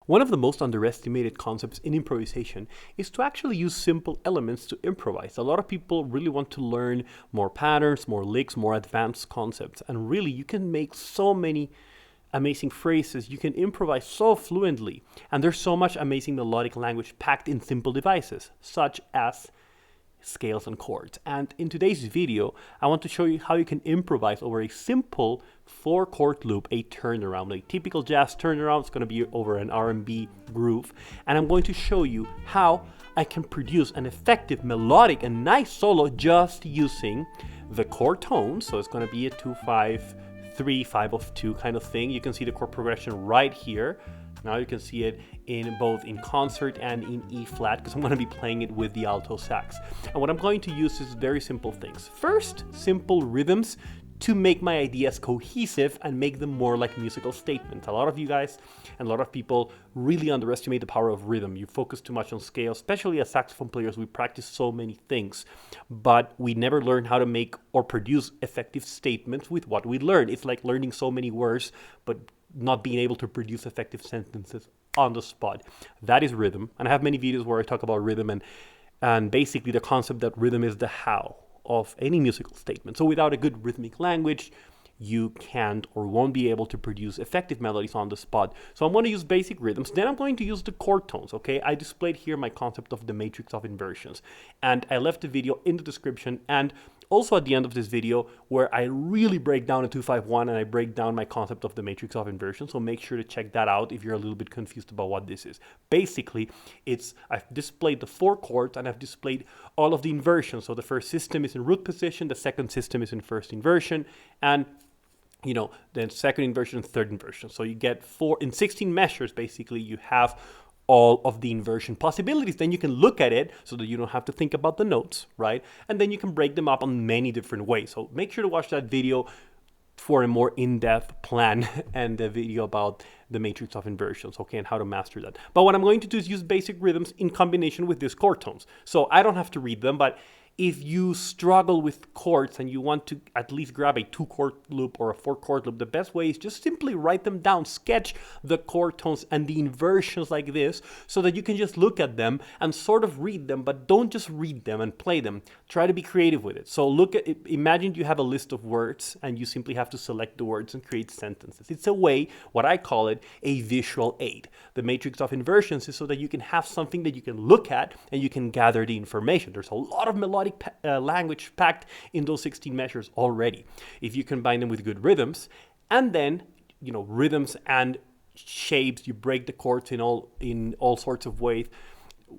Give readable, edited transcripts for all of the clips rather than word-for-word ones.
One of the most underestimated concepts in improvisation is to actually use simple elements to improvise. A lot of people really want to learn more patterns, more licks, more advanced concepts, and really you can make so many amazing phrases, you can improvise so fluently, and there's so much amazing melodic language packed in simple devices, such as scales and chords. And in today's video, I want to show you how you can improvise over a simple 4-chord loop, a turnaround. A typical jazz turnaround is going to be over an R&B groove, and I'm going to show you how I can produce an effective melodic and nice solo just using the chord tone. So it's going to be a 2-5-3, 5 of 2 kind of thing. You can see the chord progression right here. Now you can see it in both in concert and in E flat, because I'm going to be playing it with the alto sax. And what I'm going to use is very simple things. First, simple rhythms to make my ideas cohesive and make them more like musical statements. A lot of you guys and a lot of people really underestimate the power of rhythm. You focus too much on scale, especially as saxophone players. We practice so many things, but we never learn how to make or produce effective statements with what we learn. It's like learning so many words, but not being able to produce effective sentences on the spot. That is rhythm. And I have many videos where I talk about rhythm and basically the concept that rhythm is the how of any musical statement. So without a good rhythmic language, you can't or won't be able to produce effective melodies on the spot. So I'm going to use basic rhythms. Then I'm going to use the chord tones, okay? I displayed here my concept of the matrix of inversions. And I left the video in the description and also at the end of this video where I really break down a 2-5-1 and I break down my concept of the matrix of inversion. So make sure to check that out if you're a little bit confused about what this is. Basically, I've displayed the 4 chords and I've displayed all of the inversions. So the first system is in root position, the second system is in first inversion, and then second inversion, third inversion. So you get 4 in 16 measures. Basically, you have all of the inversion possibilities. Then you can look at it so that you don't have to think about the notes, right? And then you can break them up on many different ways. So make sure to watch that video for a more in-depth plan and the video about the matrix of inversions, okay, and how to master that. But what I'm going to do is use basic rhythms in combination with these chord tones. So I don't have to read them, but if you struggle with chords and you want to at least grab a 2-chord loop or a 4-chord loop, the best way is just simply write them down, sketch the chord tones and the inversions like this so that you can just look at them and sort of read them, but don't just read them and play them. Try to be creative with it. So imagine you have a list of words and you simply have to select the words and create sentences. It's a way, what I call it, a visual aid. The matrix of inversions is so that you can have something that you can look at and you can gather the information. There's a lot of melodic language packed in those 16 measures already. If you combine them with good rhythms, and then rhythms and shapes, you break the chords in all sorts of ways.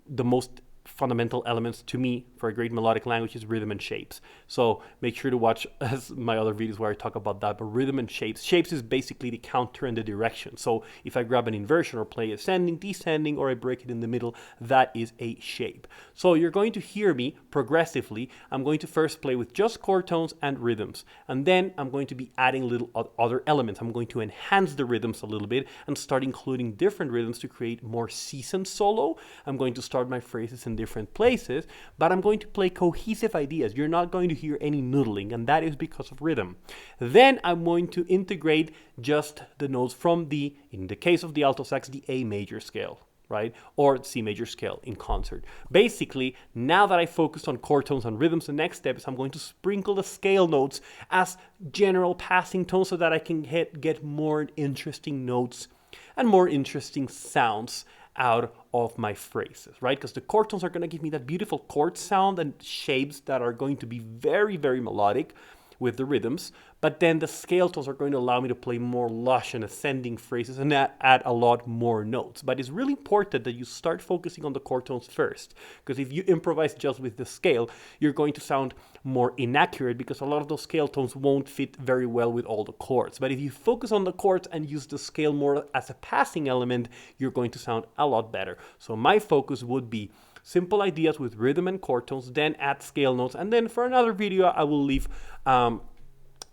The most fundamental elements to me for a great melodic language is rhythm and shapes. So make sure to watch my other videos where I talk about that. But rhythm and shapes is basically the counter and the direction. So if I grab an inversion or play ascending, descending, or I break it in the middle, that is a shape. So you're going to hear me progressively. I'm going to first play with just chord tones and rhythms, and then I'm going to be adding little other elements. I'm going to enhance the rhythms a little bit and start including different rhythms to create more seasoned solo. I'm going to start my phrases in different places, but I'm going to play cohesive ideas. You're not going to hear any noodling, and that is because of rhythm. Then I'm going to integrate just the notes from in the case of the alto sax, the A major scale, right? Or C major scale in concert. Basically, now that I focused on chord tones and rhythms, the next step is I'm going to sprinkle the scale notes as general passing tones so that I can get more interesting notes and more interesting sounds out of my phrases, right? Because the chord tones are going to give me that beautiful chord sound and shapes that are going to be very, very melodic with the rhythms, but then the scale tones are going to allow me to play more lush and ascending phrases and add a lot more notes. But it's really important that you start focusing on the chord tones first, because if you improvise just with the scale, you're going to sound more inaccurate because a lot of those scale tones won't fit very well with all the chords. But if you focus on the chords and use the scale more as a passing element, you're going to sound a lot better. So my focus would be simple ideas with rhythm and chord tones, then add scale notes, and then for another video I will leave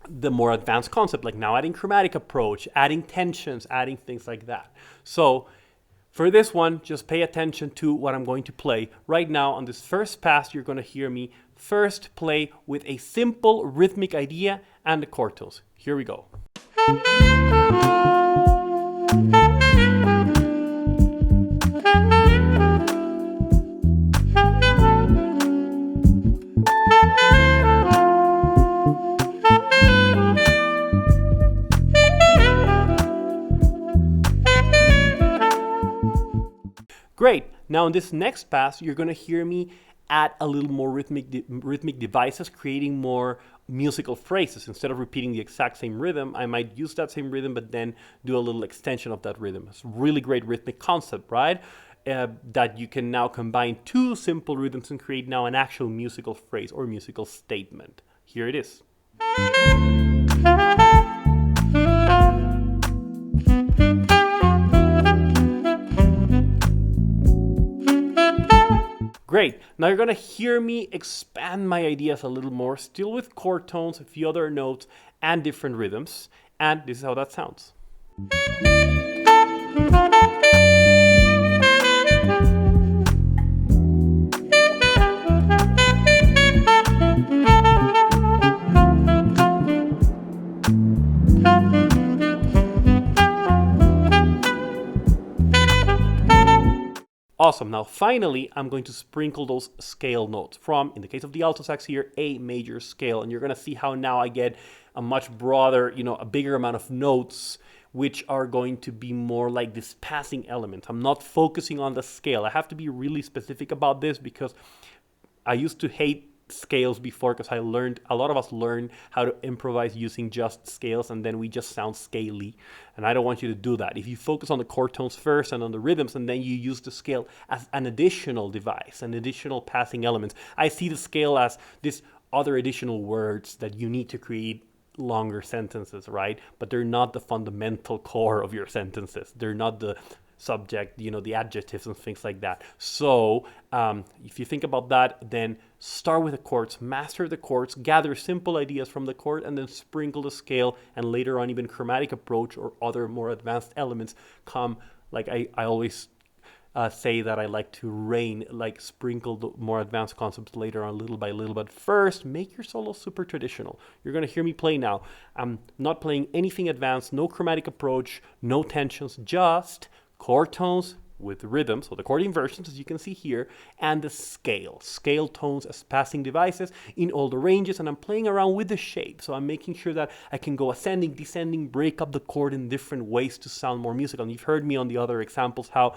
the more advanced concept, like now adding chromatic approach, adding tensions, adding things like that. So for this one, just pay attention to what I'm going to play. Right now on this first pass, you're going to hear me first play with a simple rhythmic idea and the chord tones. Here we go. Great. Now in this next pass, you're going to hear me add a little more rhythmic devices, creating more musical phrases. Instead of repeating the exact same rhythm, I might use that same rhythm, but then do a little extension of that rhythm. It's a really great rhythmic concept, right? That you can now combine two simple rhythms and create now an actual musical phrase or musical statement. Here it is. Great. Now you're going to hear me expand my ideas a little more, still with chord tones, a few other notes, and different rhythms. And this is how that sounds. Awesome. Now, finally, I'm going to sprinkle those scale notes from, in the case of the alto sax here, A major scale. And you're going to see how now I get a much broader, a bigger amount of notes, which are going to be more like this passing element. I'm not focusing on the scale. I have to be really specific about this because I used to hate scales before, because a lot of us learned how to improvise using just scales, and then we just sound scaly, and I don't want you to do that. If you focus on the chord tones first and on the rhythms, and then you use the scale as an additional device, an additional passing element. I see the scale as this other additional words that you need to create longer sentences, right? But they're not the fundamental core of your sentences. They're not the subject, the adjectives and things like that. So if you think about that, then start with the chords, master the chords, gather simple ideas from the chord, and then sprinkle the scale, and later on even chromatic approach or other more advanced elements come. Like I always say that I like to sprinkle the more advanced concepts later on, little by little. But first, make your solo super traditional. You're going to hear me play now. I'm not playing anything advanced, no chromatic approach, no tensions, just chord tones with rhythm, so the chord inversions, as you can see here, and the scale tones as passing devices in all the ranges, and I'm playing around with the shape, so I'm making sure that I can go ascending, descending, break up the chord in different ways to sound more musical. And you've heard me on the other examples how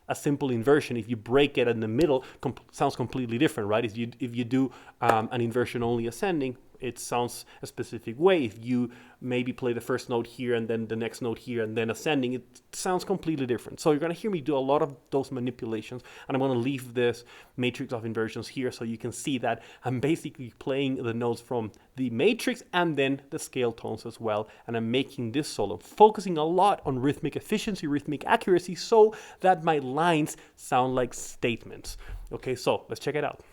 a simple inversion, if you break it in the middle, sounds completely different, right? If you do an inversion only ascending, it sounds a specific way. If you maybe play the first note here and then the next note here and then ascending, it sounds completely different. So you're going to hear me do a lot of those manipulations, and I'm going to leave this matrix of inversions here so you can see that I'm basically playing the notes from the matrix and then the scale tones as well, and I'm making this solo, focusing a lot on rhythmic efficiency, rhythmic accuracy, so that my lines sound like statements. Okay, so let's check it out.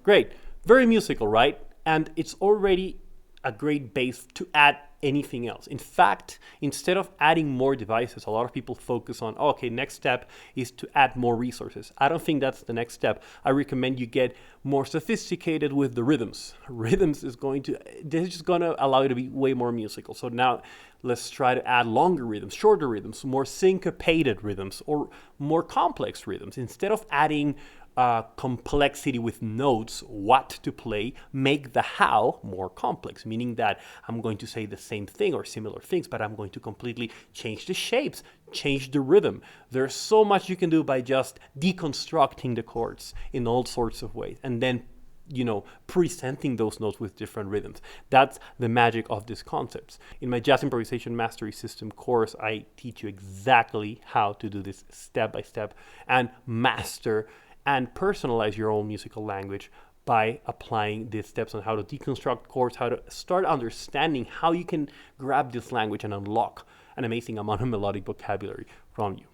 Great, very musical, right? And it's already a great base to add anything else. In fact, instead of adding more devices, a lot of people focus on, okay, next step is to add more resources. I don't think that's the next step. I recommend you get more sophisticated with the rhythms. This is just going to allow you to be way more musical. So now let's try to add longer rhythms, shorter rhythms, more syncopated rhythms, or more complex rhythms. Instead of adding complexity with notes, what to play, make the how more complex, meaning that I'm going to say the same thing or similar things, but I'm going to completely change the shapes, change the rhythm. There's so much you can do by just deconstructing the chords in all sorts of ways, and then presenting those notes with different rhythms. That's the magic of these concepts. In my Jazz Improvisation Mastery System course, I teach you exactly how to do this step by step and master and personalize your own musical language by applying these steps on how to deconstruct chords, how to start understanding how you can grab this language and unlock an amazing amount of melodic vocabulary from you.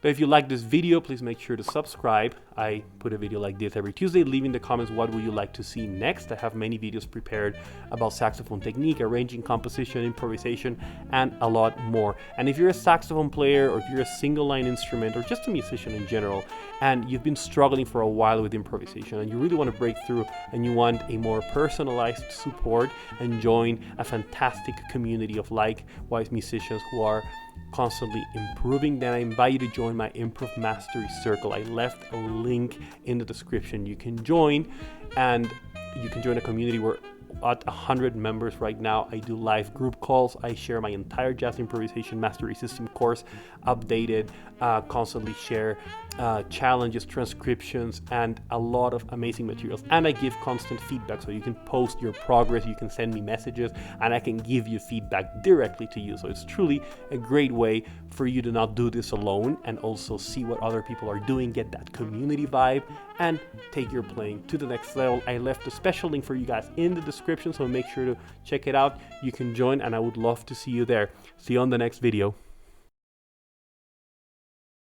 But if you like this video, please make sure to subscribe. I put a video like this every Tuesday. Leave in the comments what would you like to see next. I have many videos prepared about saxophone technique, arranging, composition, improvisation, and a lot more. And if you're a saxophone player, or if you're a single line instrument, or just a musician in general, and you've been struggling for a while with improvisation, and you really want to break through, and you want a more personalized support, and join a fantastic community of likewise musicians who are constantly improving, then I invite you to join my Improv Mastery Circle. I left a link in the description. You can join, and you can join a community where at 100 members right now. I do live group calls. I share my entire Jazz Improvisation Mastery System course updated, constantly share challenges, transcriptions, and a lot of amazing materials. And I give constant feedback, so you can post your progress, you can send me messages, and I can give you feedback directly to you. So it's truly a great way for you to not do this alone, and also see what other people are doing, get that community vibe, and take your playing to the next level. I left a special link for you guys in the description, so make sure to check it out. You can join, and I would love to see you there. See you on the next video.